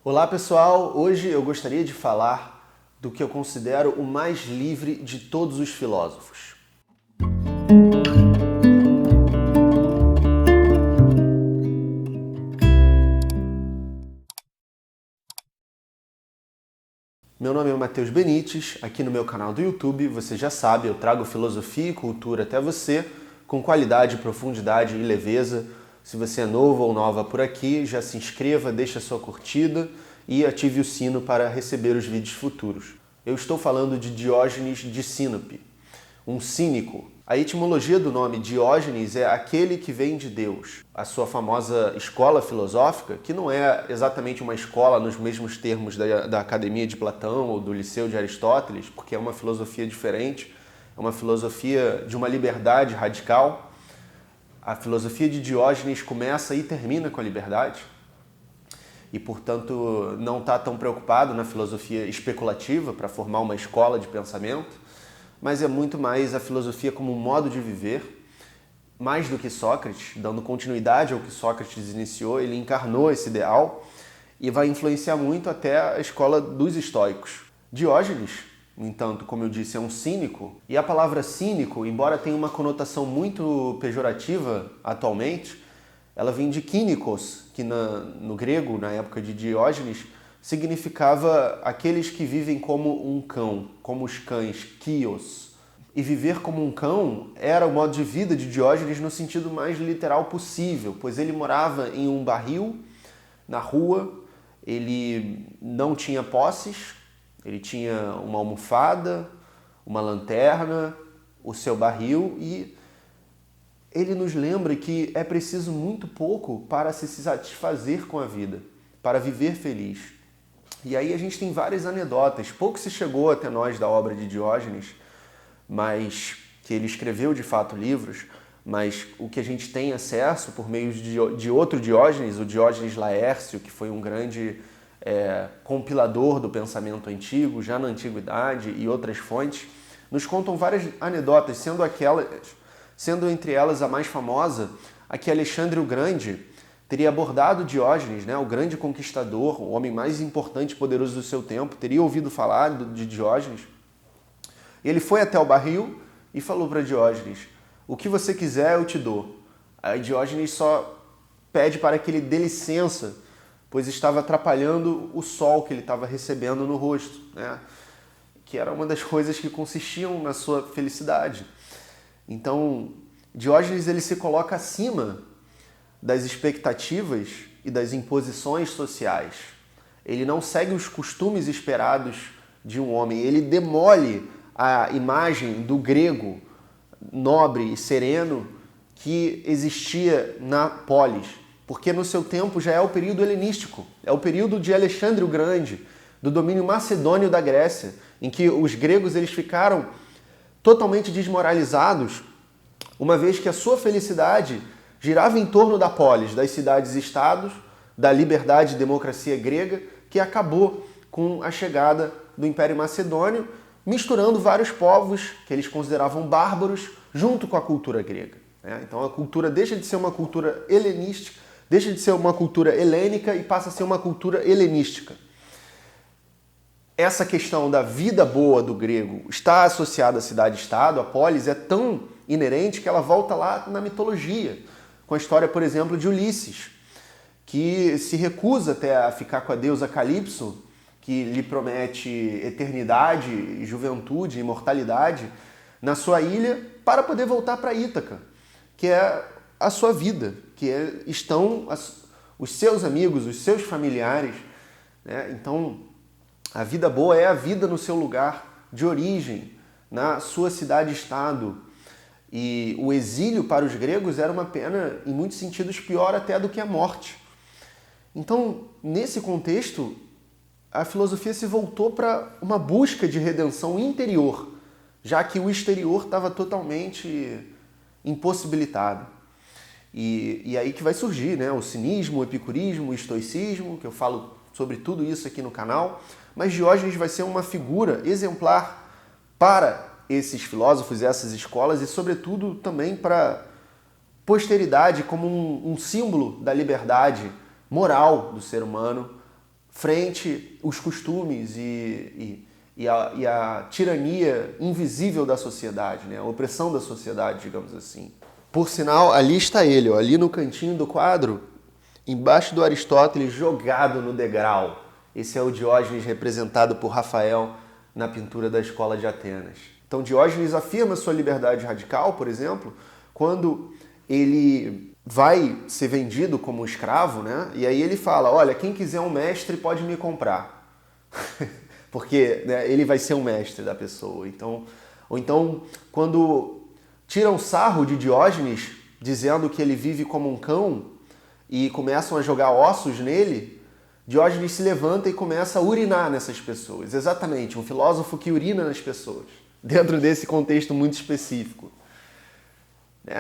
Olá pessoal, hoje eu gostaria de falar do que eu considero o mais livre de todos os filósofos. Meu nome é Matheus Benites, aqui no meu canal do YouTube, você já sabe, eu trago filosofia e cultura até você com qualidade, profundidade e leveza. Se você é novo ou nova por aqui, já se inscreva, deixa sua curtida e ative o sino para receber os vídeos futuros. Eu estou falando de Diógenes de Sinope, um cínico. A etimologia do nome Diógenes é aquele que vem de Deus. A sua famosa escola filosófica, que não é exatamente uma escola nos mesmos termos da Academia de Platão ou do Liceu de Aristóteles, porque é uma filosofia diferente, é uma filosofia de uma liberdade radical. A filosofia de Diógenes começa e termina com a liberdade e, portanto, não está tão preocupado na filosofia especulativa para formar uma escola de pensamento, mas é muito mais a filosofia como um modo de viver, mais do que Sócrates, dando continuidade ao que Sócrates iniciou, ele encarnou esse ideal e vai influenciar muito até a escola dos estoicos. Diógenes, no entanto, como eu disse, é um cínico, e a palavra cínico, embora tenha uma conotação muito pejorativa atualmente, ela vem de kínikos, que no grego, na época de Diógenes, significava aqueles que vivem como um cão, como os cães, kios. E viver como um cão era o modo de vida de Diógenes no sentido mais literal possível, pois ele morava em um barril, na rua, ele não tinha posses, ele tinha uma almofada, uma lanterna, o seu barril, e ele nos lembra que é preciso muito pouco para se satisfazer com a vida, para viver feliz. E aí a gente tem várias anedotas. Pouco se chegou até nós da obra de Diógenes, mas que ele escreveu de fato livros, mas o que a gente tem acesso por meio de outro Diógenes, o Diógenes Laércio, que foi um grande compilador do pensamento antigo, já na antiguidade, e outras fontes, nos contam várias anedotas, sendo entre elas a mais famosa, a que Alexandre o Grande teria abordado Diógenes, o grande conquistador, o homem mais importante e poderoso do seu tempo, teria ouvido falar de Diógenes. Ele foi até o barril e falou para Diógenes: o que você quiser eu te dou. Aí Diógenes só pede para que ele dê licença, pois estava atrapalhando o sol que ele estava recebendo no rosto, que era uma das coisas que consistiam na sua felicidade. Então, Diógenes ele se coloca acima das expectativas e das imposições sociais. Ele não segue os costumes esperados de um homem, ele demole a imagem do grego nobre e sereno que existia na polis, porque no seu tempo já é o período helenístico, é o período de Alexandre o Grande, do domínio macedônio da Grécia, em que os gregos eles ficaram totalmente desmoralizados, uma vez que a sua felicidade girava em torno da polis, das cidades-estados, da liberdade e democracia grega, que acabou com a chegada do Império Macedônio, misturando vários povos que eles consideravam bárbaros junto com a cultura grega. Então a cultura deixa de ser uma cultura helenística, deixa de ser uma cultura helênica e passa a ser uma cultura helenística. Essa questão da vida boa do grego está associada à cidade-estado, a polis é tão inerente que ela volta lá na mitologia, com a história, por exemplo, de Ulisses, que se recusa até a ficar com a deusa Calipso, que lhe promete eternidade, juventude, imortalidade, na sua ilha, para poder voltar para Ítaca, que é a sua vida, estão os seus amigos, os seus familiares. Então, a vida boa é a vida no seu lugar de origem, na sua cidade-estado. E o exílio para os gregos era uma pena, em muitos sentidos, pior até do que a morte. Então, nesse contexto, a filosofia se voltou para uma busca de redenção interior, já que o exterior estava totalmente impossibilitado. E aí que vai surgir o cinismo, o epicurismo, o estoicismo, que eu falo sobre tudo isso aqui no canal, mas Diógenes vai ser uma figura exemplar para esses filósofos, essas escolas e, sobretudo, também para a posteridade como um símbolo da liberdade moral do ser humano frente os costumes e a tirania invisível da sociedade, né? A opressão da sociedade, digamos assim. Por sinal, ali está ele, ó, ali no cantinho do quadro, embaixo do Aristóteles, jogado no degrau. Esse é o Diógenes representado por Rafael na pintura da Escola de Atenas. Então Diógenes afirma sua liberdade radical, por exemplo, quando ele vai ser vendido como escravo, né? E aí ele fala, olha, quem quiser um mestre pode me comprar. Porque, né, ele vai ser um mestre da pessoa. Ou então, quando tiram sarro de Diógenes, dizendo que ele vive como um cão, e começam a jogar ossos nele, Diógenes se levanta e começa a urinar nessas pessoas. Exatamente, um filósofo que urina nas pessoas, dentro desse contexto muito específico.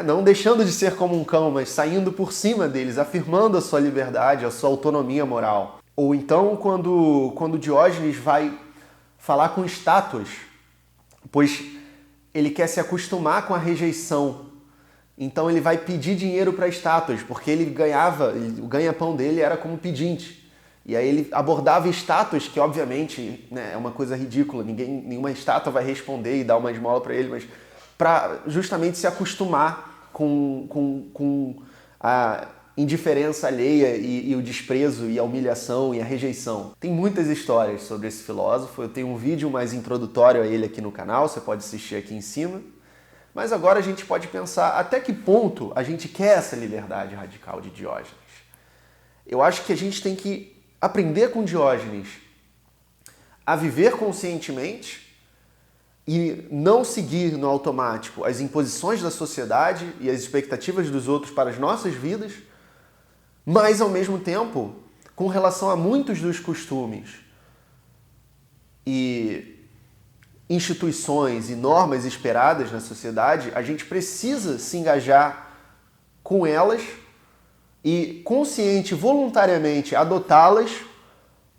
Não deixando de ser como um cão, mas saindo por cima deles, afirmando a sua liberdade, a sua autonomia moral. Ou então, quando Diógenes vai falar com estátuas, pois ele quer se acostumar com a rejeição. Então ele vai pedir dinheiro para estátuas, porque o ganha-pão dele era como pedinte. E aí ele abordava estátuas, que obviamente, né, é uma coisa ridícula, nenhuma estátua vai responder e dar uma esmola para ele, mas para justamente se acostumar com a indiferença alheia e o desprezo e a humilhação e a rejeição. Tem muitas histórias sobre esse filósofo, eu tenho um vídeo mais introdutório a ele aqui no canal, você pode assistir aqui em cima. Mas agora a gente pode pensar até que ponto a gente quer essa liberdade radical de Diógenes. Eu acho que a gente tem que aprender com Diógenes a viver conscientemente e não seguir no automático as imposições da sociedade e as expectativas dos outros para as nossas vidas, mas, ao mesmo tempo, com relação a muitos dos costumes e instituições e normas esperadas na sociedade, a gente precisa se engajar com elas e, consciente, voluntariamente, adotá-las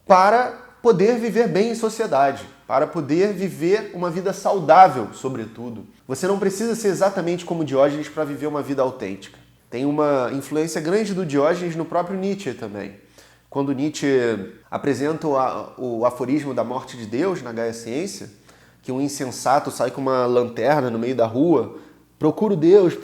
para poder viver bem em sociedade, para poder viver uma vida saudável, sobretudo. Você não precisa ser exatamente como Diógenes para viver uma vida autêntica. Tem uma influência grande do Diógenes no próprio Nietzsche também. Quando Nietzsche apresenta o aforismo da morte de Deus na Gaia Ciência, que um insensato sai com uma lanterna no meio da rua, procuro Deus,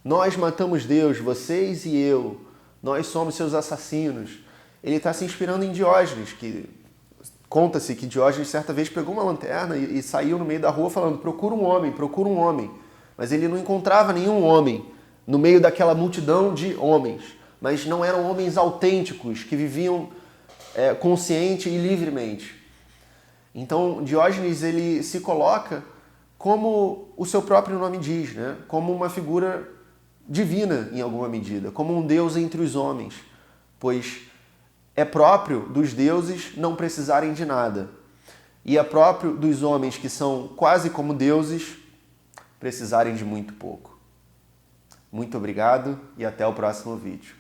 nós matamos Deus, vocês e eu, nós somos seus assassinos. Ele está se inspirando em Diógenes, que conta-se que Diógenes certa vez pegou uma lanterna e saiu no meio da rua falando, procura um homem, mas ele não encontrava nenhum homem no meio daquela multidão de homens, mas não eram homens autênticos, que viviam consciente e livremente. Então, Diógenes ele se coloca como o seu próprio nome diz, né? Como uma figura divina em alguma medida, como um deus entre os homens, pois é próprio dos deuses não precisarem de nada. E é próprio dos homens que são quase como deuses precisarem de muito pouco. Muito obrigado e até o próximo vídeo.